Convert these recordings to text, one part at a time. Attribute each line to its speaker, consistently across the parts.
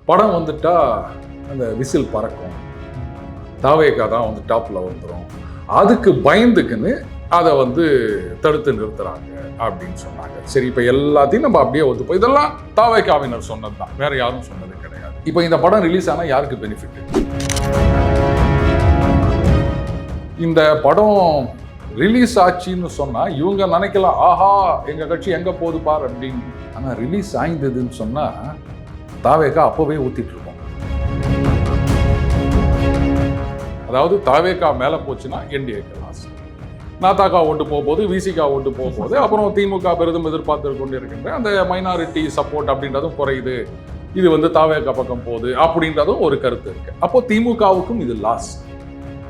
Speaker 1: படம் வந்துட்டா அந்த விசில் பறக்கும், தாவேகா தான் வந்து டாப்ல வந்துடும், அதுக்கு பயந்துக்குன்னு அதை வந்து தடுத்து நிறுத்துறாங்க அப்படின்னு சொன்னாங்க. சரி, இப்ப எல்லாத்தையும் நம்ம அப்படியே ஒத்துப்போம். இதெல்லாம் தாவேகாவினர் சொன்னது தான், வேற யாரும் சொன்னது கிடையாது. இப்ப இந்த படம் ரிலீஸ் ஆனா யாருக்கு பெனிஃபிட்? இந்த படம் ரிலீஸ் ஆச்சுன்னு சொன்னா இவங்க நினைக்கலாம், ஆஹா எங்க கட்சி எங்க போகுது பார் அப்படின்னு. ஆனா ரிலீஸ் ஆய்ந்ததுன்னு சொன்னா தாவேகா அப்பவே ஊத்திட்டு இருக்கோம். அதாவது தாவேகா மேல போச்சுன்னா என்டிஏக்கு லாஸ், நாதாகா ஓட்டு போகும்போது, விசிகா ஓட்டு போகும்போது, அப்புறம் திமுக பெரிதும் எதிர்பார்த்து கொண்டு இருக்கின்ற அந்த மைனாரிட்டி சப்போர்ட் அப்படின்றதும் குறையுது, இது வந்து தாவேகா பக்கம் போகுது அப்படின்றதும் ஒரு கருத்து இருக்கு. அப்போ திமுகவுக்கும் இது லாஸ்.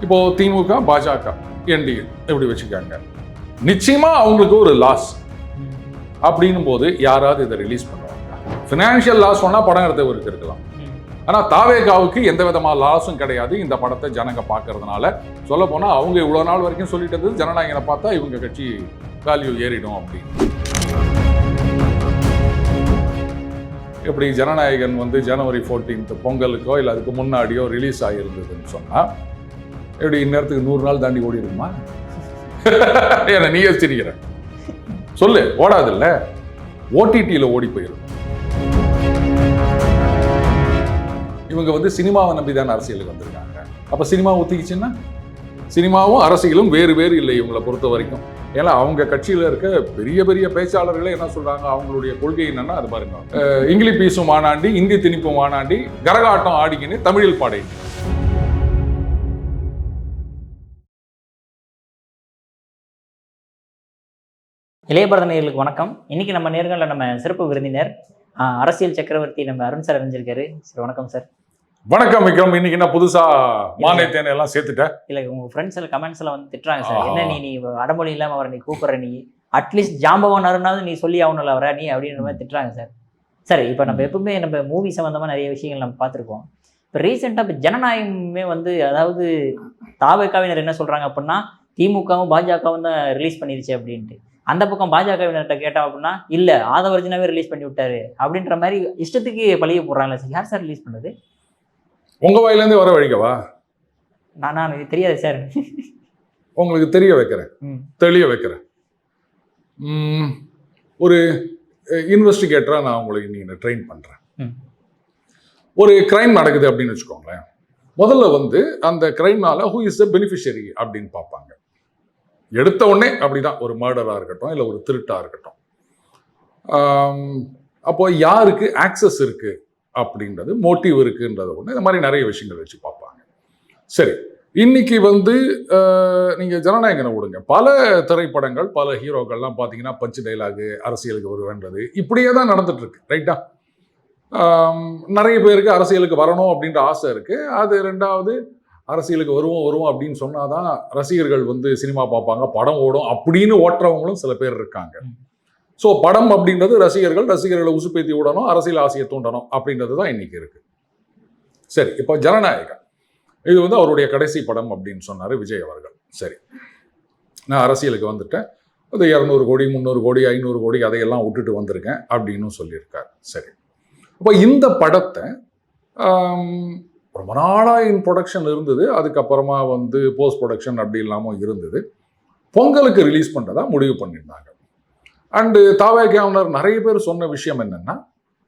Speaker 1: இப்போ திமுக, பாஜக, என்டிஏ எப்படி வச்சுக்காங்க, நிச்சயமா அவங்களுக்கு ஒரு லாஸ். அப்படின்னும் போது யாராவது இதை ரிலீஸ் பண்ணுவாங்க? ஃபினான்ஷியல் லாஸ் சொன்னா படம் எடுத்தவருக்கு இருக்கலாம், ஆனா தாவேகாவுக்கு எந்த விதமான லாஸும் கிடையாது. இந்த படத்தை ஜனங்க பார்க்கறதுனால, சொல்ல போனா அவங்க இவ்வளவு நாள் வரைக்கும் சொல்லிட்டு இருந்தது ஜனநாயகனை பார்த்தா இவங்க கட்சி வேல்யூ ஏறிடும் அப்படின்னு. எப்படி ஜனநாயகன் வந்து ஜனவரி 14 பொங்கலுக்கோ இல்லை அதுக்கு முன்னாடியோ ரிலீஸ் ஆகியிருந்ததுன்னு சொன்னா எப்படி இந்நேரத்துக்கு 100 நாள் தாண்டி ஓடி இருக்குமா? என்ன நீ யோசிச்சிருக்கிற? சொல்லு, ஓடாது இல்ல, ஓடிடியில் ஓடி போயிடும். இவங்க வந்து சினிமாவை நம்பிதான் அரசியலுக்கு வந்திருக்காங்க. அப்ப சினிமா ஒத்திக்கிச்சுன்னா சினிமாவும் அரசியலும் வேறு வேறு இல்லை இவங்களை பொறுத்த வரைக்கும். ஏன்னா அவங்க கட்சியில இருக்க பெரிய பெரிய பேச்சாளர்களே என்ன சொல்றாங்க, அவங்களுடைய கொள்கை என்னன்னா அது பாருங்க, இங்கிலீஷ் பீசும் மானாண்டி, இந்தி திணிப்பும் மானாண்டி, கரகாட்டம் ஆடிக்கின்னு தமிழில் பாடை.
Speaker 2: இளையபாரத நேயர்களுக்கு வணக்கம். இன்னைக்கு நம்ம நேர்களில் நம்ம சிறப்பு விருந்தினர் அரசியல் சக்கரவர்த்தி நம்ம அருண் சார் அறிஞ்சிருக்காரு. சார் வணக்கம் சார்.
Speaker 1: வணக்கம் விக்ரம். இன்னைக்கு என்ன புதுசா மானியத்தேனை எல்லாம் சேர்த்துட்டேன்?
Speaker 2: இல்ல உங்க ஃப்ரெண்ட்ஸ் எல்லாம் கமெண்ட்ஸ் எல்லாம் வந்து திட்டுறாங்க சார், என்ன நீ அடமொழி இல்லாம அவரை நீ கூப்பிடுற, நீ அட்லீஸ்ட் ஜாம்பவான் அருணாவது நீ சொல்லி ஆகணும்ல அவரை நீ அப்படின்ற மாதிரி திட்டுறாங்க சார். சரி, இப்போ நம்ம எப்பவுமே நம்ம மூவி சம்பந்தமா நிறைய விஷயங்கள் நம்ம பார்த்துருக்கோம். இப்போ ரீசெண்டாக இப்போ ஜனநாயகமே வந்து, அதாவது தாவேகாவினர் என்ன சொல்றாங்க அப்படின்னா திமுகவும் பாஜகவும் தான் ரிலீஸ் பண்ணிருச்சு அப்படின்ட்டு. அந்த பக்கம் பாஜகவினர்கிட்ட கேட்டோம் அப்படின்னா இல்ல ஆதவர்ஜனாவே ரிலீஸ் பண்ணி விட்டாரு அப்படின்ற மாதிரி இஷ்டத்துக்கு பழிய போடுறாங்களே சார். யார் சார் ரிலீஸ் பண்ணது?
Speaker 1: உங்க வாயிலேருந்து வர வழிக்கவா?
Speaker 2: நான் தெரியாது சார்.
Speaker 1: உங்களுக்கு தெரிய வைக்கிறேன், தெளிய வைக்கிறேன். ஒரு இன்வெஸ்டிகேட்டரா நான் உங்களுக்கு இன்னைக்கு ட்ரெயின் பண்றேன். ஒரு கிரைம் நடக்குது அப்படின்னு வச்சுக்கோங்களேன். முதல்ல வந்து அந்த கிரைம்னால ஹூ இஸ் த பெனிஃபிஷியரி அப்படின்னு பார்ப்பாங்க. எடுத்த உடனே அப்படிதான், ஒரு மர்டராக இருக்கட்டும் இல்லை ஒரு திருட்டாக இருக்கட்டும். அப்போ யாருக்கு ஆக்சஸ் இருக்கு அப்படின்றது, மோட்டிவ் இருக்குன்றது ஒன்று, இந்த மாதிரி நிறைய விஷயங்கள் வச்சு பார்ப்பாங்க. சரி, இன்னைக்கு வந்து நீங்கள் ஜனநாயகனை விடுங்க, பல திரைப்படங்கள் பல ஹீரோக்கள்லாம் பார்த்தீங்கன்னா பஞ்சு டைலாகு, அரசியலுக்கு வருவேன்றது இப்படியே தான் நடந்துட்டு இருக்கு. ரைட்டா? நிறைய பேருக்கு அரசியலுக்கு வரணும் அப்படின்ற ஆசை இருக்கு. அது ரெண்டாவது, அரசியலுக்கு வருவோம் அப்படின்னு சொன்னாதான் ரசிகர்கள் வந்து சினிமா பார்ப்பாங்க, படம் ஓடும் அப்படின்னு ஓட்டுறவங்களும் சில பேர் இருக்காங்க. ஸோ படம் அப்படின்றது ரசிகர்களை உசுப்பேத்தி விடணும், அரசியல் ஆசையை தூண்டணும் அப்படின்றது தான் இன்னைக்கு இருக்கு. சரி, இப்போ ஜனநாயகம் இது வந்து அவருடைய கடைசி படம் அப்படின்னு சொன்னார் விஜய் அவர்கள். சரி, நான் அரசியலுக்கு வந்துட்டேன், அது 200 கோடி 300 கோடி 500 கோடி அதையெல்லாம் விட்டுட்டு வந்திருக்கேன் அப்படின்னு சொல்லியிருக்காரு. சரி, அப்போ இந்த படத்தை ரொம்ப நாளாக இன் ப்ரொடக்ஷன் இருந்தது, அதுக்கப்புறமா வந்து போஸ்ட் ப்ரொடக்ஷன் அப்படி இல்லாமல் இருந்தது. பொங்கலுக்கு ரிலீஸ் பண்ணுறதா முடிவு பண்ணியிருந்தாங்க. அண்டு தாவேகாவினர் நிறைய பேர் சொன்ன விஷயம் என்னென்னா,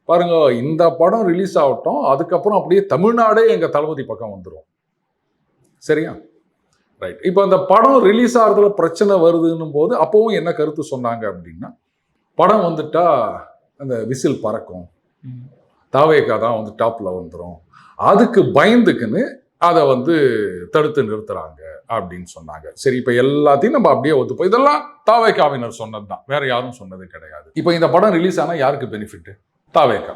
Speaker 1: பாருங்க இந்த படம் ரிலீஸ் ஆகட்டும், அதுக்கப்புறம் அப்படியே தமிழ்நாடே எங்கள் தளபதி பக்கம் வந்துடும். சரியா? ரைட். இப்போ அந்த படம் ரிலீஸ் ஆகிறதுல பிரச்சனை வருதுன்னும் போது அப்போவும் என்ன கருத்து சொன்னாங்க அப்படின்னா, படம் வந்துட்டா அந்த விசில் பறக்கும், தாவேகா தான் வந்து டாப்ல வந்துடும், அதுக்கு பயந்துக்குன்னு அதை வந்து தடுத்து நிறுத்துறாங்க அப்படின்னு சொன்னாங்க. சரி, இப்போ எல்லாத்தையும் நம்ம அப்படியே ஒத்துப்போம். இதெல்லாம் தாவேகாவினர் சொன்னது தான், வேற யாரும் சொன்னது கிடையாது. இப்போ இந்த படம் ரிலீஸ் ஆனால் யாருக்கு பெனிஃபிட்? தாவேகா.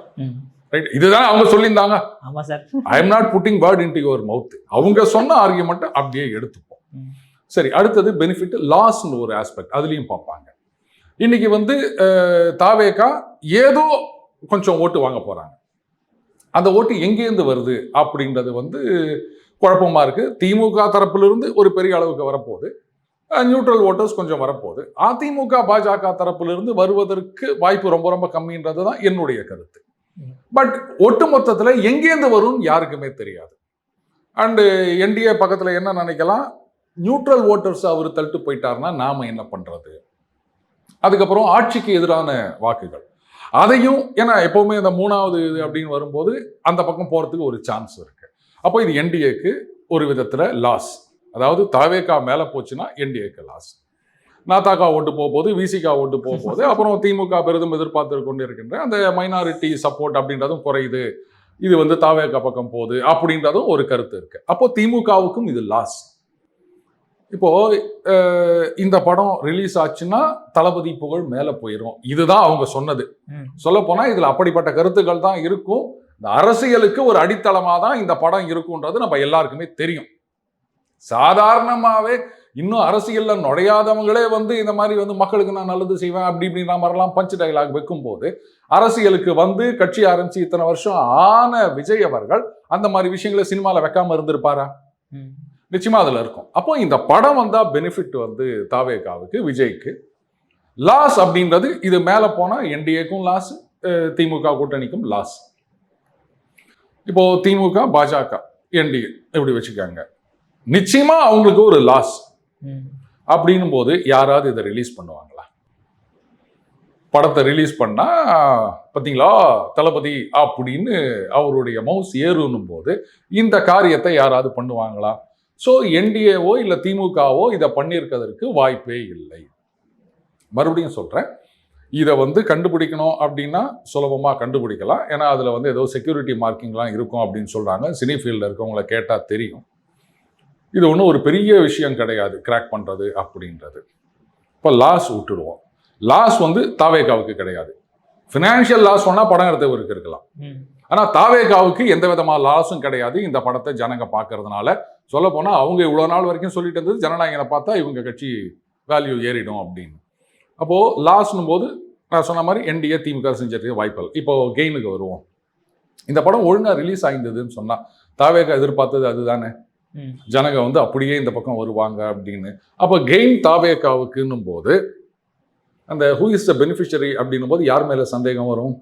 Speaker 1: ரைட், இதுதான் அவங்க சொல்லியிருந்தாங்க.
Speaker 2: ஆமா sir,
Speaker 1: I am not pudding word into your mouth. அவங்க சொன்ன ஆர்கியூமெண்ட் அப்படியே எடுத்துப்போம். சரி, அடுத்தது பெனிஃபிட் லாஸ்ன்னு ஒரு ஆஸ்பெக்ட், அதுலேயும் பார்ப்பாங்க. இன்னைக்கு வந்து தாவேகா ஏதோ கொஞ்சம் ஓட்டு வாங்க போறாங்க. அந்த ஓட்டு எங்கேருந்து வருது அப்படின்றது வந்து குழப்பமா இருக்கு. திமுக தரப்பிலிருந்து ஒரு பெரிய அளவுக்கு வரப்போகுது, நியூட்ரல் ஓட்டர்ஸ் கொஞ்சம் வரப்போகுது. அதிமுக பாஜக தரப்பிலிருந்து வருவதற்கு வாய்ப்பு ரொம்ப ரொம்ப கம்மின்றது தான் என்னுடைய கருத்து. பட் ஒட்டு மொத்தத்துல எங்கேருந்து வரும்னு யாருக்குமே தெரியாது. அண்டு என்டிஏ பக்கத்துல என்ன நினைக்கலாம், நியூட்ரல் ஓட்டர்ஸ் அவர் தள்ளிட்டு போயிட்டாருன்னா நாம என்ன பண்றது? அதுக்கப்புறம் ஆட்சிக்கு எதிரான வாக்குகள், அதையும் ஏன்னா எப்பவுமே இந்த 3வது இது அப்படின்னு வரும்போது அந்த பக்கம் போறதுக்கு ஒரு சான்ஸ் இருக்கு. அப்போ இது என்டிஏக்கு ஒரு விதத்துல லாஸ். அதாவது தாவேகா மேல போச்சுன்னா என்டிஏக்கு லாஸ். நாதாகா ஓட்டு போகும்போது, விசிகா ஓட்டு போகும்போது, அப்புறம் திமுக பெரிதும் எதிர்பார்த்து கொண்டு இருக்கின்ற அந்த மைனாரிட்டி சப்போர்ட் அப்படின்றதும் குறையுது. இது வந்து தாவேகா பக்கம் போகுது அப்படின்றதும் ஒரு கருத்து இருக்கு. அப்போ திமுகவுக்கும் இது லாஸ். இப்போ இந்த படம் ரிலீஸ் ஆச்சுன்னா தளபதி புகழ் மேல போயிடும், இதுதான் அவங்க சொன்னது. சொல்ல போனா இதுல அப்படிப்பட்ட கருத்துக்கள் தான் இருக்கும். இந்த அரசியலுக்கு ஒரு அடித்தளமா தான் இந்த படம் இருக்கும்ன்றது நம்ம எல்லாருக்குமே தெரியும். சாதாரணமாவே இன்னும் அரசியல்ல நுழையாதவங்களே வந்து இந்த மாதிரி வந்து மக்களுக்கு நான் நல்லது செய்வேன் அப்படி இப்படின்ற மாதிரிலாம் பஞ்ச் டைலாக் வைக்கும் போது, அரசியலுக்கு வந்து கட்சி ஆரம்பிச்சு இத்தனை வருஷம் ஆன விஜய் அவர்கள் அந்த மாதிரி விஷயங்களை சினிமால வைக்காம இருந்திருப்பாரா? நிச்சயமா அதுல இருக்கும். அப்போ இந்த படம் வந்தா பெனிஃபிட் வந்து தாவேகாவுக்கு, விஜய்க்கு. லாஸ் அப்படின்றது இது மேல போனா என்டிஏக்கும் லாஸ், திமுக கூட்டணிக்கும் லாஸ். இப்போ திமுக, பாஜக, என்டிஏ இப்படி வச்சுக்காங்க. நிச்சயமா அவங்களுக்கு ஒரு லாஸ். அப்படின்னும் போது யாராவது இதை ரிலீஸ் பண்ணுவாங்களா? படத்தை ரிலீஸ் பண்ணா பார்த்தீங்களா தளபதி அப்படின்னு அவருடைய மவுஸ் ஏறும் போது இந்த காரியத்தை யாராவது பண்ணுவாங்களா? ஸோ என்டிஏவோ இல்லை திமுகவோ இதை பண்ணியிருக்கிறதுக்கு வாய்ப்பே இல்லை. மறுபடியும் சொல்றேன், இதை வந்து கண்டுபிடிக்கணும் அப்படின்னா சுலபமாக கண்டுபிடிக்கலாம். ஏன்னா அதில் வந்து ஏதோ செக்யூரிட்டி மார்க்கிங்லாம் இருக்கும் அப்படின்னு சொல்றாங்க. சினி ஃபீல்டில் இருக்கவங்களை கேட்டால் தெரியும். இது ஒன்றும் ஒரு பெரிய விஷயம் கிடையாது கிராக் பண்ணுறது அப்படின்றது. இப்போ லாஸ் விட்டுடுவோம். லாஸ் வந்து தாவேகாவுக்கு கிடையாது. ஃபினான்ஷியல் லாஸ் சொன்னால் படம் எடுத்தவருக்கு இருக்கலாம். ஆனால் தாவேகாவுக்கு எந்த விதமான லாஸும் கிடையாது. இந்த படத்தை ஜனங்க பார்க்கறதுனால சொல்ல போனால் அவங்க இவ்வளோ நாள் வரைக்கும் சொல்லிட்டு இருந்தது ஜனநாயகனை பார்த்தா இவங்க கட்சி வேல்யூ ஏறிடும் அப்படின்னு. அப்போது லாஸ்னும் போது நான் சொன்ன மாதிரி என்டிஏ திமுக செஞ்சதுக்கு வாய்ப்பில்லை. இப்போ கெயினுக்கு வருவோம். இந்த படம் ஒழுங்காக ரிலீஸ் ஆகிருந்ததுன்னு சொன்னால் தாவேகா எதிர்பார்த்தது அதுதானே, ஜனங்க வந்து அப்படியே இந்த பக்கம் வருவாங்க அப்படின்னு. அப்போ கெயின் தாவேகாவுக்குன்னும் போது அந்த ஹூ இஸ் த பெனிஃபிஷரி அப்படின்னும் போது யார் மேலே சந்தேகம் வரும்?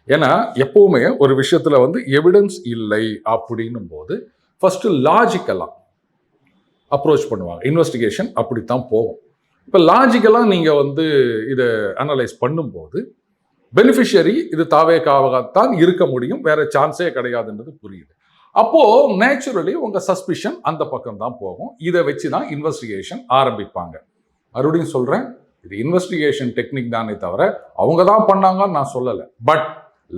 Speaker 1: ஏன்னா எப்பவுமே ஒரு விஷயத்துல வந்து எவிடன்ஸ் இல்லை அப்படின்னும் போது ஃபர்ஸ்ட் லாஜிக்கலா அப்ரோச் பண்ணுவாங்க. இன்வெஸ்டிகேஷன் அப்படித்தான் போகும். இப்போ லாஜிக்கலாக நீங்கள் வந்து இதை அனலைஸ் பண்ணும்போது பெனிஃபிஷரி இது தாவேகாவாகத்தான் இருக்க முடியும், வேற சான்ஸே கிடையாதுன்றது புரியுது. அப்போ நேச்சுரலி உங்க சஸ்பிஷன் அந்த பக்கம் தான் போகும். இதை வச்சு தான் இன்வெஸ்டிகேஷன் ஆரம்பிப்பாங்க. மறுபடியும் சொல்றேன், இது இன்வெஸ்டிகேஷன் டெக்னிக் தானே தவிர அவங்க தான் பண்ணாங்கன்னு நான் சொல்லலை. பட்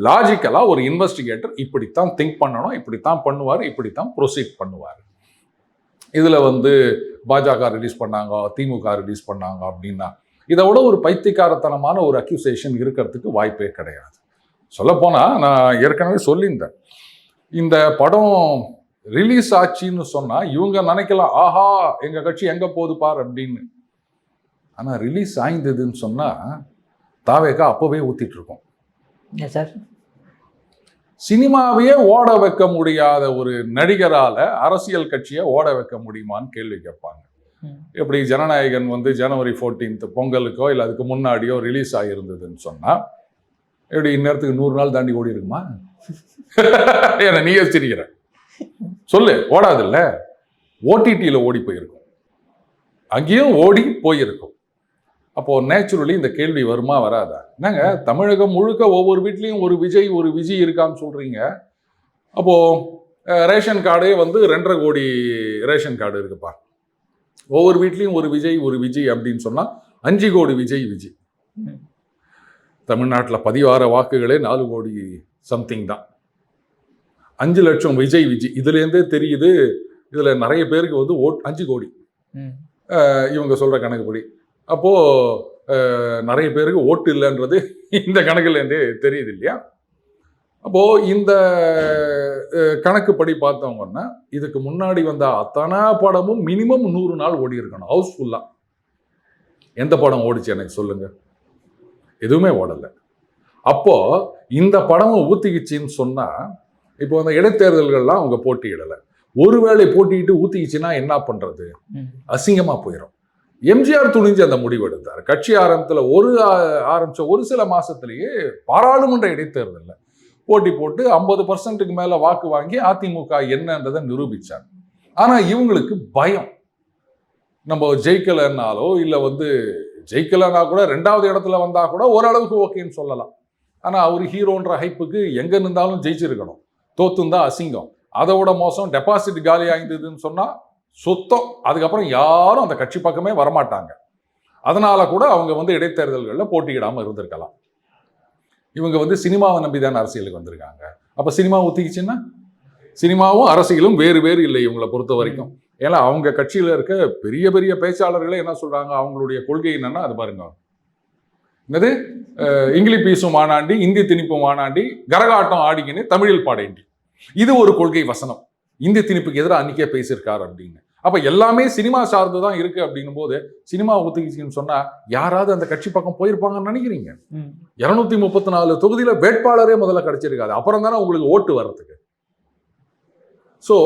Speaker 1: லாஜிக்கலா ஒரு இன்வெஸ்டிகேட்டர் இப்படித்தான் திங்க் பண்ணணும், இப்படித்தான் பண்ணுவார், இப்படித்தான் ப்ரொசீட் பண்ணுவார். இதுல வந்து பாஜக ரிலீஸ் பண்ணாங்க, திமுக ரிலீஸ் பண்ணாங்க அப்படின்னா இதை விட ஒரு பைத்தியக்காரத்தனமான ஒரு அக்யூசேஷன் இருக்கிறதுக்கு வாய்ப்பே கிடையாது. சொல்லப்போனா நான் ஏற்கனவே சொல்லியிருந்தேன், இந்த படம் ரிலீஸ் ஆச்சுன்னு சொன்னா இவங்க நினைக்கலாம் ஆஹா எங்க கட்சி எங்க போகுது பார் அப்படின்னு. ஆனா ரிலீஸ் ஆய்ந்ததுன்னு சொன்னா தாவேகா அப்பவே ஊத்திட்டு இருக்கோம். சினிமாவையே ஓட வைக்க முடியாத ஒரு நடிகரால அரசியல் கட்சியை ஓட வைக்க முடியுமான்னு கேள்வி கேட்பாங்க. எப்படி ஜனநாயகன் வந்து ஜனவரி 14 பொங்கலுக்கோ இல்லை அதுக்கு முன்னாடியோ ரிலீஸ் ஆகியிருந்ததுன்னு சொன்னா எப்படி இந்நேரத்துக்கு 100 நாள் தாண்டி ஓடி இருக்குமா? ஏன்னா நீ யோசிச்சிருக்கிற சொல்லு, ஓடாது இல்ல, ஓடிடியில் ஓடி போயிருக்கும், அங்கேயும் ஓடி போயிருக்கும். அப்போ நேச்சுரலி இந்த கேள்வி வருமா வராதா? என்னங்க தமிழகம் முழுக்க ஒவ்வொரு வீட்லையும் ஒரு விஜய் ஒரு விஜய் இருக்கான்னு சொல்றீங்க. அப்போ ரேஷன் கார்டே வந்து 2.5 கோடி ரேஷன் கார்டு இருக்குப்பா. ஒவ்வொரு வீட்லையும் ஒரு விஜய் அப்படின்னு சொன்னா 5 கோடி விஜய். தமிழ்நாட்டில் பதிவார வாக்குகளே 4 கோடி சம்திங் தான். 5 லட்சம் விஜய். இதுலேருந்தே தெரியுது இதுல நிறைய பேருக்கு வந்து 5 கோடி இவங்க சொல்ற கணக்குப்படி. அப்போ நிறைய பேருக்கு ஓட்டு இல்லைன்றது இந்த கணக்குலேருந்தே தெரியுது இல்லையா? அப்போ இந்த கணக்குப்படி பார்த்தவங்கன்னா இதுக்கு முன்னாடி வந்த அத்தனை படமும் மினிமம் 100 நாள் ஓடி இருக்கணும் ஹவுஸ்ஃபுல்லா. எந்த படம் ஓடிச்சு எனக்கு சொல்லுங்க? எதுவுமே ஓடலை. அப்போ இந்த படம் ஊத்திக்கிச்சின்னு சொன்னா இப்போ அந்த இடைத்தேர்தல்கள்லாம் அவங்க போட்டியிடலை. ஒருவேளை போட்டிட்டு ஊத்திக்கிச்சுன்னா என்ன பண்றது? அசிங்கமா போயிடும். எம்ஜிஆர் துணிஞ்சு அந்த முடிவு எடுத்தார். கட்சி ஆரம்பிச்ச ஒரு சில மாசத்திலேயே பாராளுமன்ற இடைத்தேர்தலில் போட்டி போட்டு 50% மேல வாக்கு வாங்கி அதிமுக என்னன்றதை நிரூபிச்சார். ஆனா இவங்களுக்கு பயம். நம்ம ஜெயிக்கலைன்னாலோ இல்லை ஜெயிக்கலைன்னா கூட 2வது இடத்துல வந்தா கூட ஓரளவுக்கு ஓகேன்னு சொல்லலாம். ஆனா அவர் ஹீரோன்ற ஹைப்புக்கு எங்க இருந்தாலும் ஜெயிச்சிருக்கணும். தோத்துந்தா அசிங்கம். அதை விட மோசம் டெபாசிட் காலி ஆகிந்ததுன்னு சொன்னா சுத்தம். அதுக்கப்புறம் யாரும் அந்த கட்சி பக்கமே வரமாட்டாங்க. அதனால கூட அவங்க இடைத்தேர்தல்களில் போட்டியிடாமல் இருந்திருக்கலாம். இவங்க சினிமாவை நம்பி தானே அரசியலுக்கு வந்திருக்காங்க. அப்போ சினிமா ஒத்திக்கிச்சுன்னா சினிமாவும் அரசியலும் வேறு வேறு இல்லை இவங்களை பொறுத்த வரைக்கும். ஏன்னா அவங்க கட்சியில் இருக்க பெரிய பெரிய பேச்சாளர்களே என்ன சொல்றாங்க, அவங்களுடைய கொள்கை என்னன்னா அது பாருங்க, என்னது இங்கிலீஷ் பீசும் மாநாண்டி, இந்தி திணிப்பு மாநாண்டி, கரகாட்டம் ஆடிக்கின்னு தமிழில் பாடேண்டி. இது ஒரு கொள்கை வசனம். இந்தி திணிப்புக்கு எதிராக அன்னைக்கே பேசியிருக்காரு அப்படின்னு. அப்ப எல்லாமே சினிமா சார்ந்து தான் இருக்கு அப்படின்னும் போது சினிமா ஒத்துக்கிச்சுன்னு சொன்னா யாராவது அந்த கட்சி பக்கம் போயிருப்பாங்கன்னு நினைக்கிறீங்க? 234 தொகுதியில வேட்பாளரே முதல்ல கிடைச்சிருக்காது. அப்புறம் தானே உங்களுக்கு ஓட்டு வர்றதுக்கு. ஸோ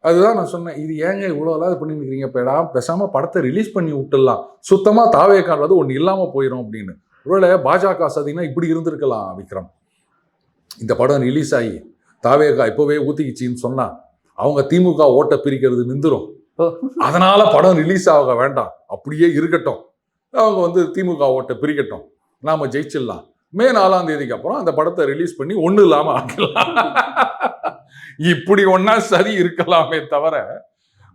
Speaker 1: அதுதான் நான் சொன்னேன், இது ஏங்க இவ்வளோலாம் இது பண்ணி நிற்கிறீங்க, பேசாம படத்தை ரிலீஸ் பண்ணி விட்டுடலாம், சுத்தமா தாவேக்கான்றது ஒன்று இல்லாம போயிடும் அப்படின்னு. ஒருவேளை பாஜக சதினா இப்படி இருந்திருக்கலாம் விக்ரம். இந்த படம் ரிலீஸ் ஆகி தாவேக்கா இப்பவே ஊத்திக்கிச்சின்னு சொன்னா அவங்க திமுக ஓட்டை பிரிக்கிறது நின்றுரும். அதனால படம் ரிலீஸ் ஆக வேண்டாம், அப்படியே இருக்கட்டும், அவங்க திமுக ஓட்டை பிரிக்கட்டும், நாம ஜெயிச்சிடலாம், மே 4ஆம் தேதிக்கு அப்புறம் அந்த படத்தை ரிலீஸ் பண்ணி ஒன்றும் இல்லாம ஆக்கலாம். இப்படி ஒன்னா சரி இருக்கலாமே தவிர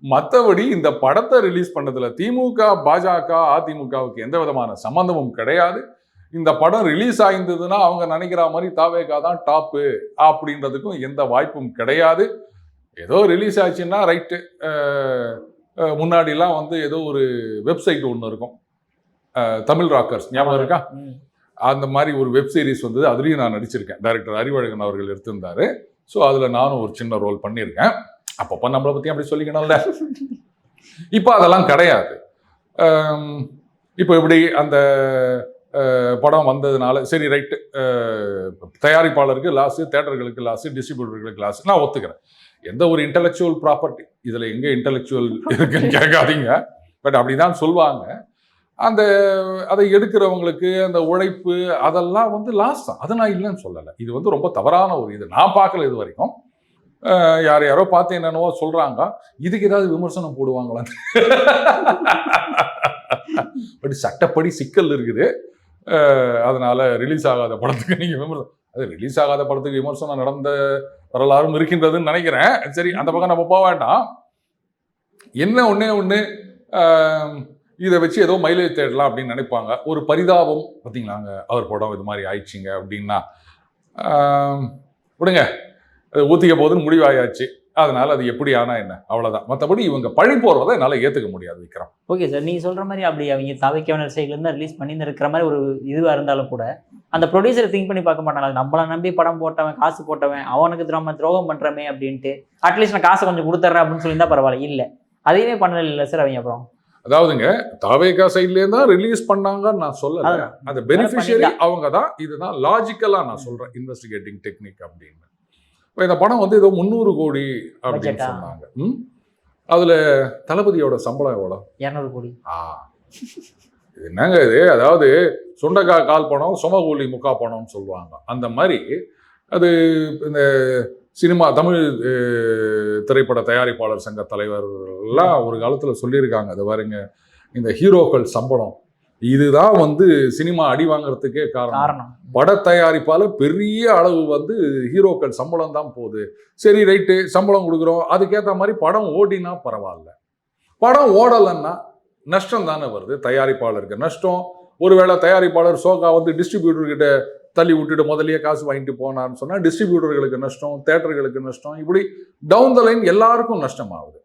Speaker 1: மற்றபடி இந்த படத்தை ரிலீஸ் பண்ணதுல திமுக, பாஜக, அதிமுகவுக்கு எந்த விதமான சம்பந்தமும் கிடையாது. இந்த படம் ரிலீஸ் ஆயிருந்ததுன்னா அவங்க நினைக்கிற மாதிரி தாவேகா தான் டாப்பு அப்படின்றதுக்கும் எந்த வாய்ப்பும் கிடையாது. ஏதோ ரிலீஸ் ஆச்சுன்னா ரைட்டு. முன்னாடிலாம் ஏதோ ஒரு வெப்சைட் ஒன்று இருக்கும், தமிழ் ராக்கர்ஸ், ஞாபகம் இருக்கா? அந்த மாதிரி ஒரு வெப் சீரிஸ் அதுலேயும் நான் நடிச்சிருக்கேன். டைரக்டர் அறிவழகன் அவர்கள் எடுத்திருந்தாரு. ஸோ அதில் நானும் ஒரு சின்ன ரோல் பண்ணியிருக்கேன். அப்பப்போ நம்மளை பற்றி அப்படி சொல்லிக்கணும்ல. இப்போ அதெல்லாம் கிடையாது. இப்போ இப்படி அந்த படம் வந்ததுனால சரி ரைட்டு, தயாரிப்பாளருக்கு லாஸு, தேட்டர்களுக்கு லாஸு, டிஸ்ட்ரிபியூட்டர்களுக்கு லாஸு, நான் ஒத்துக்கிறேன். எந்த ஒரு இன்டெலெக்சுவல் ப்ராப்பர்ட்டி, இதில் எங்கே இன்டெலெக்சுவல் இருக்குன்னு கேட்காதீங்க, பட் அப்படி தான் சொல்லுவாங்க. அதை எடுக்கிறவங்களுக்கு அந்த உழைப்பு அதெல்லாம் லாஸ் தான். அதை நான் இல்லைன்னு சொல்லலை. இது ரொம்ப தவறான ஒரு இது. நான் பார்க்கல இது வரைக்கும். யாரோ பார்த்து என்னென்னவோ சொல்றாங்க, இதுக்கு ஏதாவது விமர்சனம் போடுவாங்களா? பட் சட்டப்படி சிக்கல் இருக்குது. அதனால ரிலீஸ் ஆகாத படத்துக்கு நீங்க விமர்சனம், அது ரிலீஸ் ஆகாத படத்துக்கு விமர்சனம் நடந்த வரலாறும் இருக்கின்றதுன்னு நினைக்கிறேன். சரி, அந்த பக்கம் நம்ம போக வேண்டாம். என்ன ஒண்ணு இதை வச்சு ஏதோ மைலேஜ் தேடலாம் அப்படின்னு நினைப்பாங்க. ஒரு பரிதாபம் பார்த்தீங்களாங்க, அவர் படம் இது மாதிரி ஆயிடுச்சிங்க அப்படின்னா விடுங்க, அது ஊற்றிக்க போதுன்னு முடிவாயாச்சு. அதனால அது எப்படி ஆனா என்ன, அவ்வளோதான். மற்றபடி இவங்க பழி போடுறதை என்னால் ஏற்றுக்க முடியாது விக்ரம்.
Speaker 2: ஓகே சார், நீங்கள் சொல்கிற மாதிரி அப்படி அவங்க தாவேக்காவினர் சைட்லேருந்து ரிலீஸ் பண்ணி இருக்கிற மாதிரி ஒரு இதுவாக இருந்தாலும் கூட அந்த ப்ரொடியூசரை திங்க் பண்ணி பார்க்க மாட்டாங்க. நம்மளை நம்பி படம் போட்டவன், காசு போட்டவன், அவனுக்கு துரோகம் பண்ணுறமே அப்படின்ட்டு அட்லீஸ்ட் நான் காசை கொஞ்சம் கொடுத்துட்றேன் அப்படின்னு சொல்லியிருந்தா பரவாயில்ல. இல்லை, அதையுமே பண்ணல இல்லை சார் அவங்க. அப்புறம் அதாவதுங்க
Speaker 1: தாவேகா சைட்லேருந்து தான் ரிலீஸ் பண்ணாங்கன்னு நான் சொல்லலை. அந்த பெனிஃபிஷியரி அவங்க தான். இதுதான் லாஜிக்கலாக நான் சொல்கிறேன், இன்வெஸ்டிகேட்டிங் டெக்னிக் அப்படின்னு. இப்போ இந்த படம் ஏதோ 300 கோடி அப்படின்னு சொன்னாங்க. அதில் தளபதியோட சம்பளம் எவ்வளோ?
Speaker 2: 200 கோடி.
Speaker 1: இது என்னங்க இது? அதாவது சுண்டக்காய் கால் பணம், சுமகூலி முக்கா பணம்னு சொல்லுவாங்க. அந்த மாதிரி அது இந்த சினிமா தமிழ் திரைப்பட தயாரிப்பாளர் சங்க தலைவர்லாம் ஒரு காலத்தில் சொல்லியிருக்காங்க, அது பாருங்க, இந்த ஹீரோக்கள் சம்பளம் இதுதான் சினிமா அடி வாங்குறதுக்கே காரணம். பட தயாரிப்பால பெரிய அளவு ஹீரோக்கள் சம்பளம் தான் போகுது. சரி ரைட்டு, சம்பளம் கொடுக்குறோம், அதுக்கேற்ற மாதிரி படம் ஓடினா பரவாயில்ல. படம் ஓடலைன்னா நஷ்டம் தானே வருது. தயாரிப்பாளருக்கு நஷ்டம். ஒருவேளை தயாரிப்பாளர் சோகா டிஸ்ட்ரிபியூட்டர்கிட்ட தள்ளி விட்டுட்டு முதலையே காசு வாங்கிட்டு போனான்னு சொன்னால் டிஸ்ட்ரிபியூட்டர்களுக்கு நஷ்டம், தேட்டர்களுக்கு நஷ்டம், இப்படி டவுன் த லைன் எல்லாருக்கும் நஷ்டமாகுது.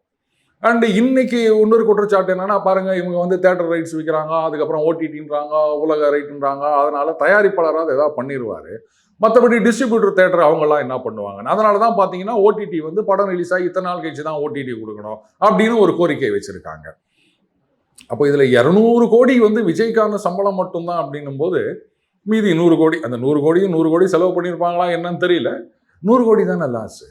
Speaker 1: அண்ட் இன்னைக்கு இன்னொரு குற்றச்சாட்டு என்னன்னா பாருங்க, இவங்க தேட்டர் ரைட்ஸ் விற்கிறாங்க, அதுக்கப்புறம் ஓடிடின்றாங்க, உலக ரைட்டுன்றாங்க, அதனால தயாரிப்பாளராக ஏதாவது பண்ணிடுவாரு, மற்றபடி டிஸ்ட்ரிபியூட்டர் தேட்டர் அவங்கெல்லாம் என்ன பண்ணுவாங்க. அதனால தான் பார்த்தீங்கன்னா ஓடிடி படம் ரிலீஸ் ஆகி இத்தனை நாள் கழிச்சு தான் ஓடிடி கொடுக்கணும் அப்படின்னு ஒரு கோரிக்கை வச்சிருக்காங்க. அப்போ இதில் 200 கோடி விஜய்க்கான சம்பளம் மட்டும்தான் அப்படின்னும் போது மீதி 100 கோடி, அந்த 100 கோடியும் 100 கோடி செலவு பண்ணியிருப்பாங்களா என்னன்னு தெரியல. 100 கோடி தானே லாஸ்.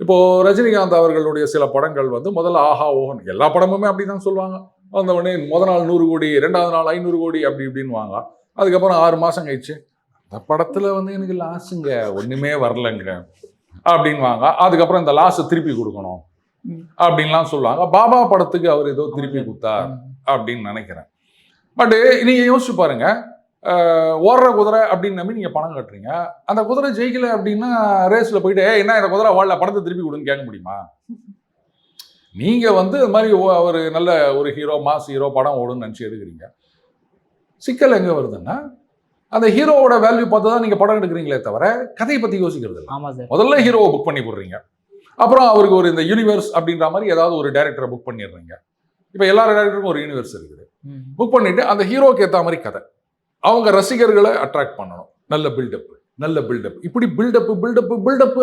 Speaker 1: இப்போ ரஜினிகாந்த் அவர்களுடைய சில படங்கள் முதல்ல ஆஹா ஓஹன், எல்லா படமுமே அப்படிதான் சொல்லுவாங்க, வந்த உடனே முத நாள் 100 கோடி, 2வது நாள் 500 கோடி அப்படி இப்படின்னு வாங்க. அதுக்கப்புறம் 6 மாதம் கழிச்சு அந்த படத்தில் வந்து எனக்கு லாஸுங்க, ஒன்றுமே வரலங்க அப்படின்னு வாங்க. அதுக்கப்புறம் இந்த லாஸை திருப்பி கொடுக்கணும் அப்படின்லாம் சொல்லுவாங்க. பாபா படத்துக்கு அவர் ஏதோ திருப்பி கொடுத்தார் அப்படின்னு நினைக்கிறேன். பட் நீங்கள் யோசிச்சு பாருங்க, ஓடுற குதிரை அப்படின்னு நம்பி நீங்கள் பணம் கட்டுறீங்க. அந்த குதிரை ஜெயிக்கல அப்படின்னா ரேஸில் போயிட்டு என்ன இந்த குதிரை வாழ படத்தை திருப்பி கொடுன்னு கேட்க முடியுமா? நீங்கள் வந்து அது மாதிரி ஒரு நல்ல ஒரு ஹீரோ, மாஸ் ஹீரோ படம் ஓடுன்னு நினச்சி எடுக்கிறீங்க. சிக்கல் எங்கே வருதுன்னா, அந்த ஹீரோவோட வேல்யூ பார்த்து தான் நீங்கள் படம் எடுக்கிறீங்களே தவிர கதையை பற்றி யோசிக்கிறது இல்லை.
Speaker 2: ஆமாம் சார்.
Speaker 1: முதல்ல ஹீரோவை புக் பண்ணி போடுறீங்க, அப்புறம் அவருக்கு ஒரு இந்த யூனிவர்ஸ் அப்படின்ற மாதிரி ஏதாவது ஒரு டைரக்டரை புக் பண்ணிடுறீங்க. இப்போ எல்லா டைரக்டருக்கும் ஒரு யூனிவர்ஸ் இருக்குது. புக் பண்ணிட்டு அந்த ஹீரோக்கு ஏற்ற மாதிரி கதை, அவங்க ரசிகர்களை அட்ராக்ட் பண்ணணும், நல்ல பில்டப் நல்ல பில்டப், இப்படி பில்டப்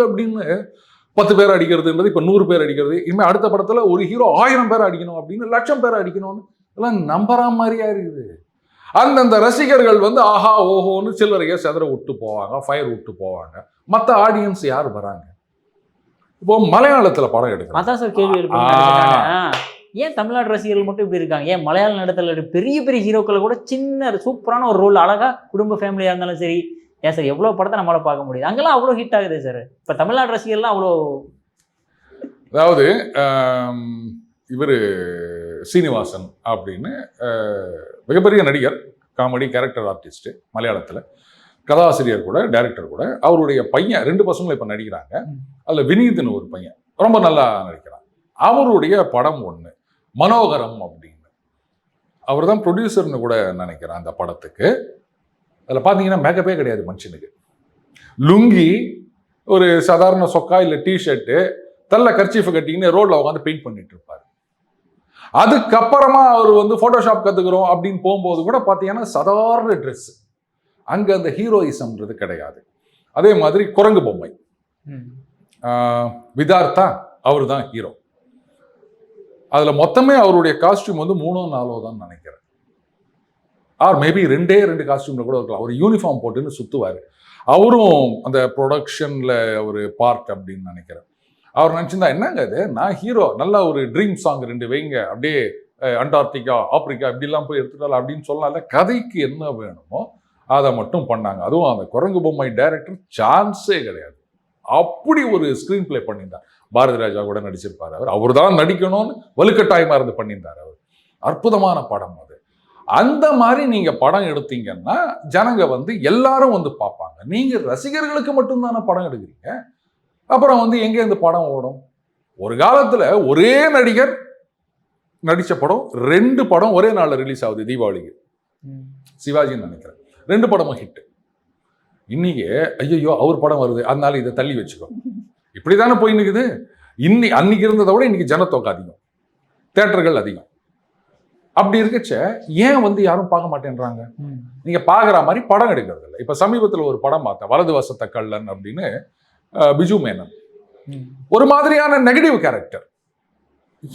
Speaker 1: அப்படின்னு 10 பேர் அடிக்கிறதுன்றது இப்போ 100 பேர் அடிக்கிறது. இனிமேல் அடுத்த படத்தில் ஒரு ஹீரோ 1000 பேர் அடிக்கணும் அப்படின்னு 1,00,000 பேர் அடிக்கணும்னு எல்லாம் நம்புற மாதிரியா இருக்குது. அந்தந்த ரசிகர்கள் வந்து ஆஹா ஓஹோன்னு சில்லறைய செதற விட்டு போவாங்க, ஃபயர் விட்டு போவாங்க. மற்ற ஆடியன்ஸ் யார் வராங்க? இப்போ மலையாளத்தில் படம் எடுக்கலாம்.
Speaker 2: அதான் சார் கேள்வி ஏன் தமிழ்நாடு ரசிகர்கள் மட்டும் இப்படி இருக்காங்க? ஏன் மலையாள நடத்துல பெரிய பெரிய ஹீரோக்களை கூட சின்ன சூப்பரான ஒரு ரோல், அழகா குடும்ப ஃபேமிலியாக இருந்தாலும் சரி, ஏன் சார் எவ்வளோ படத்தை நம்மளால பார்க்க முடியுது, அங்கெல்லாம் அவ்வளோ ஹிட் ஆகுது சார். இப்போ தமிழ்நாடு ரசிகர்லாம் அவ்வளோ,
Speaker 1: அதாவது இவர் சீனிவாசன் அப்படின்னு மிகப்பெரிய நடிகர், காமெடி கேரக்டர் ஆர்டிஸ்ட், மலையாளத்தில் கதாசிரியர் கூட, டைரக்டர் கூட. அவருடைய பையன் 2 பசங்களும் இப்போ நடிக்கிறாங்க. அதில் வினீத்னு ஒரு பையன் ரொம்ப நல்லா நடிக்கிறான். அவருடைய படம் ஒன்று மனோகரம் அப்படின்னு, அவர் தான் ப்ரொடியூசர்னு கூட நினைக்கிறேன் அந்த படத்துக்கு. அதில் பார்த்தீங்கன்னா மேக்கப்பே கிடையாது மனுஷனுக்கு. லுங்கி, ஒரு சாதாரண சொக்கா இல்லை டிஷர்ட்டு, தள்ள கர்ச்சீஃபை கட்டிங்கன்னு ரோட்ல உட்காந்து பெயிண்ட் பண்ணிட்டு இருப்பார். அதுக்கப்புறமா அவர் வந்து ஃபோட்டோஷாப் கற்றுக்குறோம் அப்படின்னு போகும்போது கூட பார்த்தீங்கன்னா சாதாரண ட்ரெஸ். அங்கே அந்த ஹீரோயிசம்ன்றது கிடையாது. அதே மாதிரி குரங்கு பொம்மை, விதார்த்தா அவர் தான் ஹீரோ. அதில் மொத்தமே அவருடைய காஸ்டியூம் வந்து 3ஓ 4ஓ தான் நினைக்கிறேன். ஆர் மேபி 2 காஸ்டியூம்ல கூட இருக்கலாம். அவர் யூனிஃபார்ம் போட்டுன்னு சுற்றுவார். அவரும் அந்த ப்ரொடக்ஷனில் ஒரு பார்ட் அப்படின்னு நினைக்கிறேன். அவர் நினச்சிருந்தா என்னங்க இது, நான் ஹீரோ, நல்ல ஒரு ட்ரீம் சாங் 2 வைங்க, அப்படியே அண்டார்டிகா ஆப்பிரிக்கா இப்படிலாம் போய் எடுத்துட்டால அப்படின்னு சொல்லலாம்ல. கதைக்கு என்ன வேணுமோ அதை மட்டும் பண்ணாங்க. அதுவும் அந்த குரங்கு பொம்மை டைரக்டர் சான்ஸே கிடையாது. அப்படி ஒரு ஸ்க்ரீன் பிளே பண்ணியிருந்தார். பாரதி ராஜா கூட நடிச்சிருப்பார். அவர் தான் நடிக்கணும்னு வலுக்கட்டாயமாக இருந்து பண்ணியிருந்தார். அவர் அற்புதமான படம் அது. அந்த மாதிரி நீங்கள் படம் எடுத்தீங்கன்னா ஜனங்க வந்து எல்லாரும் வந்து பார்ப்பாங்க. நீங்கள் ரசிகர்களுக்கு மட்டும்தானே படம் எடுக்கிறீங்க. அப்புறம் வந்து எங்கே இந்த படம் ஓடும்? ஒரு காலத்தில் ஒரே நடிகர் நடித்த படம் 2 படம் ஒரே நாளில் ரிலீஸ் ஆகுது தீபாவளிக்கு. சிவாஜின்னு நினைக்கிறேன். 2 படமும் ஹிட். இன்னைக்கு ஐயோ அவர் படம் வருது அதனால இதை தள்ளி வச்சுக்கோ, இப்படிதானே போய் நிற்குது. அன்னைக்கு இருந்ததை விட இன்னைக்கு ஜனத்தொகை அதிகம், தியேட்டர்கள் அதிகம். அப்படி இருக்கச்ச ஏன் வந்து யாரும் பார்க்க மாட்டேன்றாங்க? நீங்க பாக்குற மாதிரி படம் எடுக்கிறது இல்லை. இப்ப சமீபத்தில் ஒரு படம் பார்த்தேன், வலது வசத்த கள்ளன் அப்படின்னு, பிஜு மேனன். ஒரு மாதிரியான நெகட்டிவ் கேரக்டர்.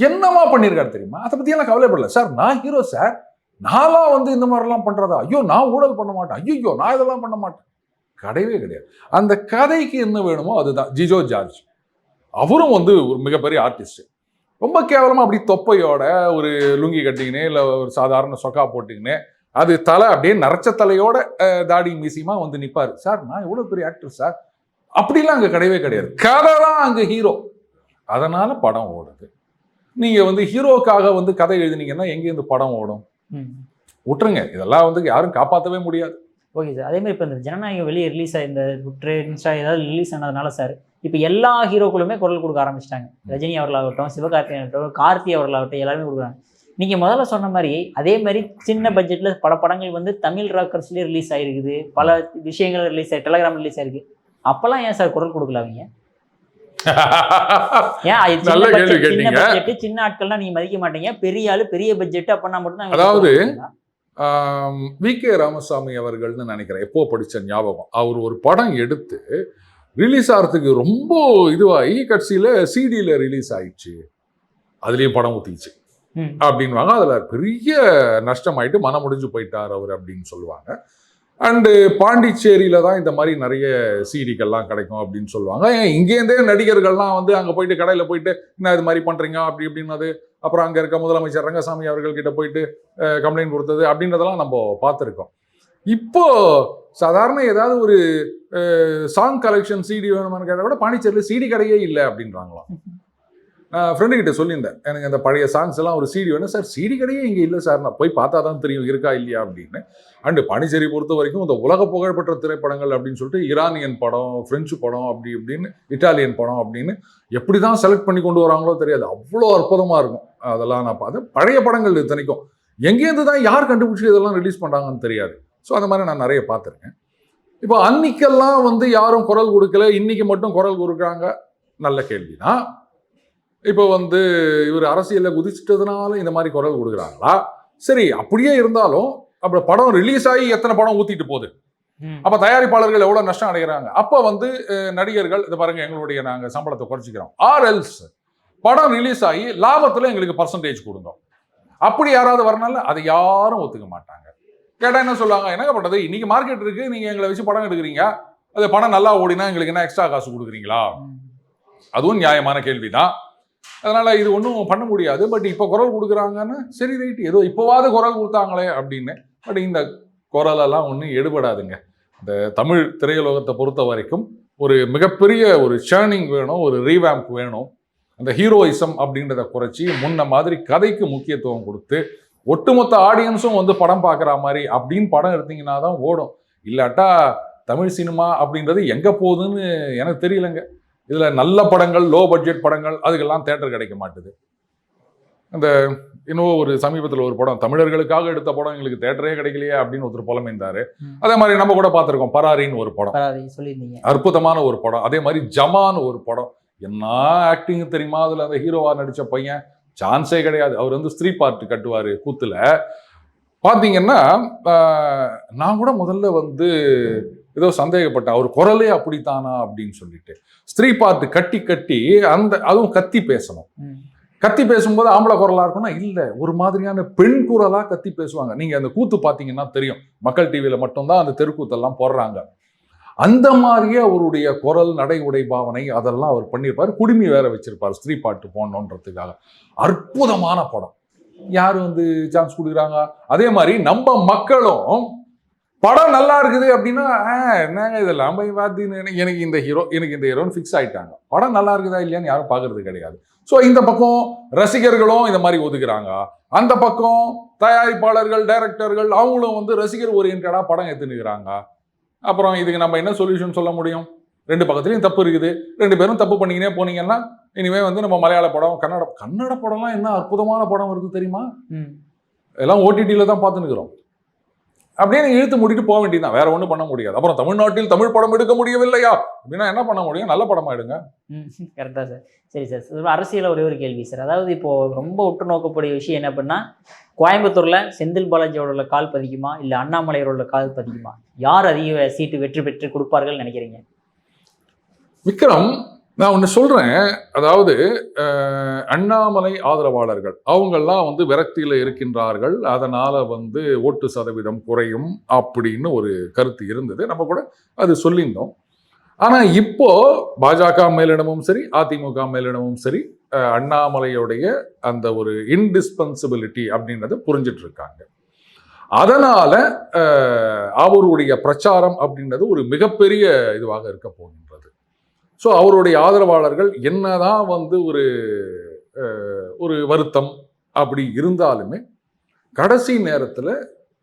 Speaker 1: என்னமா பண்ணியிருக்காரு தெரியுமா? அதை பத்தி எல்லாம் கவலைப்படல. சார் நான் ஹீரோ சார், நான்லாம் வந்து இந்த மாதிரிலாம் பண்றதா, ஐயோ நான் ஊழல் பண்ண மாட்டேன், ஐயோ நான் இதெல்லாம் பண்ண மாட்டேன், கிடையவே கிடையாது. அந்த கதைக்கு என்ன வேணுமோ அதுதான். ஜிஜோ ஜார்ஜ் அவரும் வந்து ஒரு மிகப்பெரிய ஆர்டிஸ்ட். ரொம்ப கேவலமா அப்படி தொப்பையோட ஒரு லுங்கி கட்டிக்கினே இல்லை ஒரு சாதாரண சொக்கா போட்டுக்கினே, அது தலை அப்படியே நரைச்ச தலையோட தாடி மீசியமா வந்து நிற்பாரு. சார் நான் எவ்வளவு பெரிய ஆக்டர் சார், அப்படிலாம் அங்கே கிடையவே கிடையாது. கதை தான் அங்கே ஹீரோ. அதனால படம் ஓடுது. நீங்க வந்து ஹீரோக்காக வந்து கதை எழுதினீங்கன்னா எங்கேருந்து படம் ஓடும்? விட்டுருங்க, இதெல்லாம் வந்து யாரும் காப்பாற்றவே முடியாது.
Speaker 2: Okay sir. அதே மாதிரி இப்போ இந்த ஜனநாயகம் வெளியே ரிலீஸ் ஆகி இந்த இன்ஸ்டா ஏதாவது ரிலீஸ் ஆனதுனால சார் இப்போ எல்லா ஹீரோக்களுமே குரல் கொடுக்க ஆரம்பிச்சிட்டாங்க. ரஜினி அவர்களாகட்டும், சிவகார்த்திகேயன் ஆகட்டும், கார்த்தி அவர்களாகட்டும், எல்லாருமே கொடுக்குறாங்க. நீங்கள் முதல்ல சொன்ன மாதிரி அதே மாதிரி சின்ன பட்ஜெட்டில் பல படங்கள் வந்து தமிழ் ராக்கர்ஸ்லேயே ரிலீஸ் ஆகிருக்குது, பல விஷயங்கள் ரிலீஸ் ஆகி டெலகிராம் ரிலீஸ் ஆயிருக்கு. அப்போல்லாம் ஏன் சார் குரல் கொடுக்கல அவங்க? ஏன் சின்ன பட்ஜெட்டு சின்ன ஆட்கள்லாம் நீங்க மதிக்க மாட்டீங்க, பெரிய ஆளு பெரிய பட்ஜெட் அப்படின்னா மட்டும்?
Speaker 1: அதாவது வி.கே. ராமசாமி அவர்கள்னு நினைக்கிறேன், எப்போ படிச்ச ஞாபகம். அவர் ஒரு படம் எடுத்து ரிலீஸ் ஆகிறதுக்கு ரொம்ப இதுவாகி கட்சியில் சிடியில் ரிலீஸ் ஆயிடுச்சு, அதுலேயும் படம் ஊற்றிச்சு அப்படின்வாங்க. அதில் பெரிய நஷ்டமாயிட்டு மனம் முடிஞ்சு போயிட்டார் அவர் அப்படின்னு சொல்லுவாங்க. அண்டு பாண்டிச்சேரியில் தான் இந்த மாதிரி நிறைய சிடிக்கெல்லாம் கிடைக்கும் அப்படின்னு சொல்லுவாங்க. இங்கேருந்தே நடிகர்கள்லாம் வந்து அங்கே போயிட்டு கடையில் போயிட்டு என்ன இது மாதிரி பண்ணுறீங்க அப்படி இப்படின்னு அப்புறம் அங்கே இருக்க முதலமைச்சர் ரங்கசாமி அவர்கள் கிட்ட போயிட்டு கம்ப்ளைண்ட் கொடுத்தது அப்படின்றதெல்லாம் நம்ம பார்த்துருக்கோம். இப்போ சாதாரண ஏதாவது ஒரு சாங் கலெக்ஷன் சிடி வேணுமான்னு கேட்டால் கூட பாண்டிச்சேரியில் சிடி கடையே இல்லை அப்படின்றாங்களாம். ஃப்ரெண்டு கிட்ட சொல்லியிருந்தேன், எனக்கு அந்த பழைய சாங்ஸ் எல்லாம் ஒரு சிடி வேணும் சார். சிடி கடையே இங்கே இல்லை சார், நான் போய் பார்த்தா தான் தெரியும் இருக்கா இல்லையா அப்படின்னு. அண்டு பாண்டிச்சேரி பொறுத்த வரைக்கும் இந்த உலக புகழ்பெற்ற திரைப்படங்கள் அப்படின்னு சொல்லிட்டு ஈரானியன் படம், பிரெஞ்சு படம், அப்படி இப்படின்னு இட்டாலியன் படம் அப்படின்னு எப்படி தான் செலக்ட் பண்ணி கொண்டு வராங்களோ தெரியாது, அவ்வளோ அற்புதமாக இருக்கும். அதெல்லாம் நான் பார்த்தேன். பழைய படங்கள் இத்தனைக்கும் எங்கேருந்து தான் யார் கண்டுபிடிச்சி இதெல்லாம் ரிலீஸ் பண்ணுறாங்கன்னு தெரியாது. ஸோ அந்த மாதிரி நான் நிறைய பார்த்துருக்கேன். இப்போ அன்னைக்கெல்லாம் வந்து யாரும் குரல் கொடுக்கல, இன்னைக்கு மட்டும் குரல் கொடுக்குறாங்க. நல்ல கேள்விதான். இப்போ வந்து இவர் அரசியலில் குதிச்சிட்டதுனால இந்த மாதிரி குரல் கொடுக்குறாங்களா? சரி, அப்படியே இருந்தாலும் அப்படி படம் ரிலீஸ் ஆகி எத்தனை படம் ஊத்திட்டு போகுது, அப்ப தயாரிப்பாளர்கள் எவ்வளவு நஷ்டம் அடைகிறாங்க. அப்ப வந்து நடிகர்கள் இதை பாருங்க, எங்களுடைய நாங்க சம்பளத்தை குறைச்சிக்கிறோம், ஆர் எல்ஸ் படம் ரிலீஸ் ஆகி லாபத்துல எங்களுக்கு பர்சன்டேஜ் கொடுங்க, அப்படி யாராவது வரனால அதை யாரும் ஒத்துக்க மாட்டாங்க. கேட்டா என்ன சொல்லுவாங்க, என்னங்க பண்றது, இன்னைக்கு மார்க்கெட் இருக்கு, நீங்க எங்களை வச்சு படம் எடுக்கிறீங்க, அது படம் நல்லா ஓடினா எங்களுக்கு என்ன எக்ஸ்ட்ரா காசு கொடுக்குறீங்களா? அதுவும் நியாயமான கேள்விதான். அதனால இது ஒன்றும் பண்ண முடியாது. பட் இப்போ குரல் கொடுக்குறாங்கன்னா சரி ரைட், ஏதோ இப்போவாது குரல் கொடுத்தாங்களே அப்படின்னு. பட் இந்த குரலெல்லாம் ஒன்றும் எடுபடாதுங்க. இந்த தமிழ் திரையுலகத்தை பொறுத்த வரைக்கும் ஒரு மிகப்பெரிய ஒரு சேர்னிங் வேணும், ஒரு ரீவேம்ப் வேணும். அந்த ஹீரோயிசம் அப்படின்றத குறைச்சி முன்ன மாதிரி கதைக்கு முக்கியத்துவம் கொடுத்து ஒட்டுமொத்த ஆடியன்ஸும் வந்து படம் பார்க்குற மாதிரி அப்படின்னு படம் எடுத்தீங்கன்னா தான் ஓடும். இல்லாட்டா தமிழ் சினிமா அப்படின்றது எங்கே போகுதுன்னு எனக்கு தெரியலங்க. இதில் நல்ல படங்கள், லோ பட்ஜெட் படங்கள், அதுக்கெல்லாம் தேட்டர் கிடைக்க மாட்டுது. அந்த இன்னும் ஒரு சமீபத்தில் ஒரு படம், தமிழர்களுக்காக எடுத்த படம் எங்களுக்கு தேட்டரே கிடைக்கலையே அப்படின்னு ஒருத்தர் புலமைந்தாரு. அதே மாதிரி நம்ம கூட பார்த்துருக்கோம், பராரின்னு ஒரு படம், அற்புதமான ஒரு படம். அதே மாதிரி ஜமான் ஒரு படம், என்ன ஆக்டிங் தெரியுமா அதில். அந்த ஹீரோவா நடித்த பையன் சான்ஸே கிடையாது. அவர் வந்து ஸ்திரீ பார்ட் கட்டுவார் கூத்துல. பார்த்தீங்கன்னா நான் கூட முதல்ல வந்து ஏதோ சந்தேகப்பட்டேன், அவர் குரலே அப்படித்தானா அப்படின்னு சொல்லிட்டு. ஸ்திரீ பார்த்து கட்டி கட்டி அந்த அதுவும் கத்தி பேசணும். கத்தி பேசும்போது ஆம்பளை குரலா இருக்கும்னா இல்லை, ஒரு மாதிரியான பெண் குரலா கத்தி பேசுவாங்க. நீங்க அந்த கூத்து பார்த்தீங்கன்னா தெரியும், மக்கள் டிவியில மட்டும்தான் அந்த தெருக்கூத்தெல்லாம் போடுறாங்க. அந்த மாதிரியே அவருடைய குரல், நடை, உடை, பாவனை அதெல்லாம் அவர் பண்ணியிருப்பார். குடுமி வேற வச்சிருப்பார் ஸ்திரீ பாட்டு போடணுன்றதுக்காக. அற்புதமான படம். யார் வந்து சான்ஸ் கொடுக்குறாங்க? அதே மாதிரி நம்ம மக்களும் படம் நல்லா இருக்குது அப்படின்னா என்னங்க இதெல்லாம் போய் பார்த்தீங்கன்னு எனக்கு இந்த ஹீரோன்னு ஃபிக்ஸ் ஆயிட்டாங்க. படம் நல்லா இருக்குதா இல்லையான்னு யாரும் பார்க்கறது கிடையாது. ஸோ இந்த பக்கம் ரசிகர்களும் இந்த மாதிரி ஒதுக்குறாங்க, அந்த பக்கம் தயாரிப்பாளர்கள், டைரக்டர்கள் அவங்களும் வந்து ரசிகர் ஓரியன்டா படம் எடுத்துனுக்கிறாங்க. அப்புறம் இதுக்கு நம்ம என்ன சொல்யூஷன் சொல்ல முடியும்? ரெண்டு பக்கத்துலையும் தப்பு இருக்குது. ரெண்டு பேரும் தப்பு பண்ணிக்கினே போனீங்கன்னா இனிமே வந்து நம்ம மலையாள படம், கன்னட படம்லாம் என்ன அற்புதமான படம் வருது தெரியுமா? எல்லாம் ஓடிடியில தான் பார்த்துன்னுக்கிறோம். அப்படியே நீங்க இழுத்து மூடிட்டு போக வேண்டியதான், வேற ஒன்றும் பண்ண முடியாது. அப்புறம் தமிழ்நாட்டில் தமிழ் படம் எடுக்க முடியவில்லையா அப்படின்னா என்ன பண்ண முடியும்? நல்ல படமா எடுங்க.
Speaker 2: கரெக்டா சார். சரி சார், அரசியல ஒரே ஒரு கேள்வி சார். அதாவது இப்போ ரொம்ப உற்று நோக்கக்கூடிய விஷயம் என்ன அப்படின்னா, கோயம்புத்தூர்ல செந்தில் பாலாஜியோட கால் பதிக்குமா இல்ல அண்ணாமலையோட கால் பதிக்குமா? யார் அதிக சீட்டு வெற்றி பெற்று கொடுப்பார்கள் நினைக்கிறீங்க?
Speaker 1: விக்ரம், நான் ஒன்று சொல்றேன். அதாவது அண்ணாமலை ஆதரவாளர்கள் அவங்கெல்லாம் வந்து விரக்தியில் இருக்கின்றார்கள், அதனால வந்து ஓட்டு சதவீதம் குறையும் அப்படின்னு ஒரு கருத்து இருந்தது. நம்ம கூட அது சொல்லியிருந்தோம். ஆனா இப்போ பாஜக மேலிடமும் சரி, அதிமுக மேலிடமும் சரி, அண்ணாமலையுடைய அந்த ஒரு இன்டிஸ்பென்சிபிலிட்டி அப்படின்றத புரிஞ்சிட்டு இருக்காங்க. அதனால அவருடைய பிரச்சாரம் அப்படின்றது ஒரு மிகப்பெரிய இதுவாக இருக்க போகின்றது. ஸோ அவருடைய ஆதரவாளர்கள் என்னதான் வந்து ஒரு வருத்தம் அப்படி இருந்தாலுமே கடைசி நேரத்தில்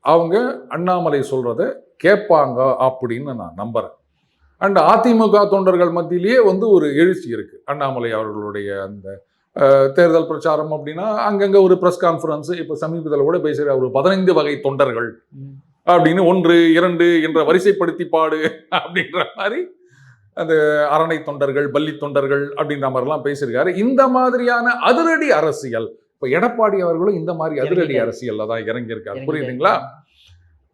Speaker 1: அவங்க அண்ணாமலை சொல்றத கேட்பாங்க அப்படின்னு நான் நம்புறேன். அண்ட் அதிமுக தொண்டர்கள் மத்தியிலேயே வந்து ஒரு எழுச்சி இருக்கு. அண்ணாமலை அவர்களுடைய அந்த தேர்தல் பிரச்சாரம் அப்படின்னா அங்கங்க ஒரு பிரஸ் கான்ஃபரன்ஸ், இப்போ சமீபத்தில் கூட பேசுகிற ஒரு 15 வகை தொண்டர்கள் அப்படின்னு 1, 2 என்ற வரிசைப்படுத்தி பாடு அப்படின்ற மாதிரி அந்த அரணை தொண்டர்கள், பள்ளி தொண்டர்கள் அப்படின்ற மாதிரிலாம் பேசியிருக்காரு. இந்த மாதிரியான அதிரடி அரசியல் இப்போ எடப்பாடி அவர்களும் இந்த மாதிரி அதிரடி அரசியல்ல தான் இறங்கியிருக்காரு. புரியுதுங்களா?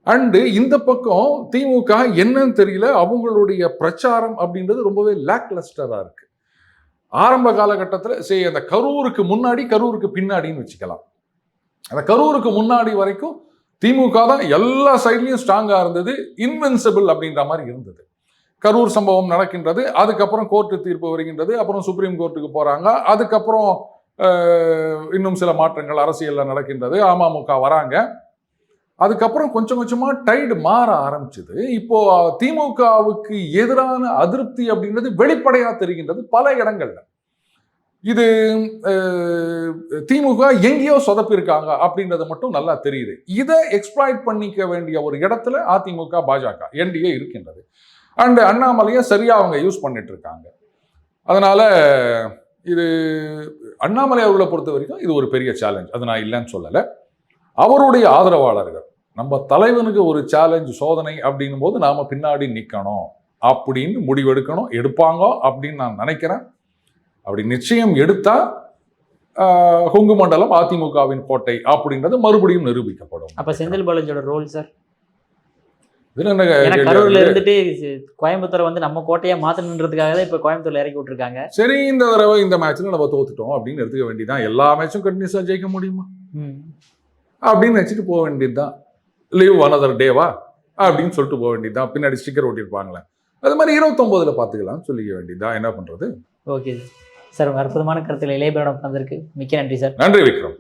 Speaker 1: அண்டு இந்த பக்கம் திமுக என்னன்னு தெரியல, அவங்களுடைய பிரச்சாரம் அப்படின்றது ரொம்பவே லேக் லஸ்டரா இருக்கு. ஆரம்ப காலகட்டத்தில் சரி, அந்த கரூருக்கு முன்னாடி கரூருக்கு பின்னாடின்னு வச்சுக்கலாம். அந்த கரூருக்கு முன்னாடி வரைக்கும் திமுக தான் எல்லா சைட்லையும் ஸ்ட்ராங்கா இருந்தது, இன்வென்சிபிள் அப்படின்ற மாதிரி இருந்தது. கரூர் சம்பவம் நடக்கின்றது, அதுக்கப்புறம் கோர்ட்டு தீர்ப்பு வருகின்றது, அப்புறம் சுப்ரீம் கோர்ட்டுக்கு போறாங்க, அதுக்கப்புறம் இன்னும் சில மாற்றங்கள் அரசியலில் நடக்கின்றது, அமமுக வராங்க. அதுக்கப்புறம் கொஞ்சம் கொஞ்சமாக டைடு மாற ஆரம்பிச்சது. இப்போ திமுகவுக்கு எதிரான அதிருப்தி அப்படின்றது வெளிப்படையாக தெரிகின்றது பல இடங்கள்ல. இது திமுக எங்கேயோ சொதப்பிருக்காங்க அப்படின்றது மட்டும் நல்லா தெரியுது. இதை எக்ஸ்ப்ளாய்ட் பண்ணிக்க வேண்டிய ஒரு இடத்துல அதிமுக பாஜக என்டிஏ இருக்கின்றது. அண்ட் அண்ணாமலையை சரியா அவங்க யூஸ் பண்ணிட்டு இருக்காங்க. அதனால இது அண்ணாமலை அவர்களை பொறுத்த வரைக்கும் இது ஒரு பெரிய சேலஞ்ச், அது நான் இல்லைன்னு சொல்லலை. அவருடைய ஆதரவாளர்கள் நம்ம தலைவனுக்கு ஒரு சேலஞ்ச் சோதனை அப்படின்னும் போது நாம பின்னாடி நிற்கணும் அப்படின்னு முடிவெடுக்கணும், எடுப்பாங்க அப்படின்னு நான் நினைக்கிறேன். அப்படி நிச்சயம் எடுத்தா கொங்கு மண்டலம் அதிமுகவின் கோட்டை அப்படின்றது மறுபடியும் நிரூபிக்கப்படும்.
Speaker 2: அப்ப செந்தில் பாலாஜியோட ரோல் சார்,
Speaker 1: இதுல என்ன
Speaker 2: ஏன்னா
Speaker 1: கேள்வி
Speaker 2: கரூர்ல
Speaker 1: இருக்கு?
Speaker 2: இருந்துட்டு கோயம்புத்தூரை வந்து நம்ம கோட்டையா மாத்தணுன்றதுக்காக தான் இப்ப கோயம்புத்தூர்ல இறக்கி விட்டுருக்காங்க.
Speaker 1: சரி, இந்த தடவை இந்த மேட்ச்ல நம்ம தோத்துட்டோம் அப்படின்னு எடுத்துக்க வேண்டியதான். எல்லா மேட்சும் கண்டினியூஸா ஜெயிக்க முடியுமா அப்படின்னு நினைச்சிட்டு போக வேண்டியதுதான். லீவ் அனதர் டேவா அப்படின்னு சொல்லிட்டு போக வேண்டியதுதான். பின்னாடி ஸ்டிக்கர் ஓட்டியிருப்பாங்களே, அது மாதிரி 29ல பார்த்துக்கலாம் சொல்லிக்க வேண்டியதுதான். என்ன பண்றது?
Speaker 2: ஓகே சார், உங்க அற்புதமான கருத்துல இளையபிராடம் வந்திருக்கு. மிக்க நன்றி சார்.
Speaker 1: நன்றி விக்ரம்.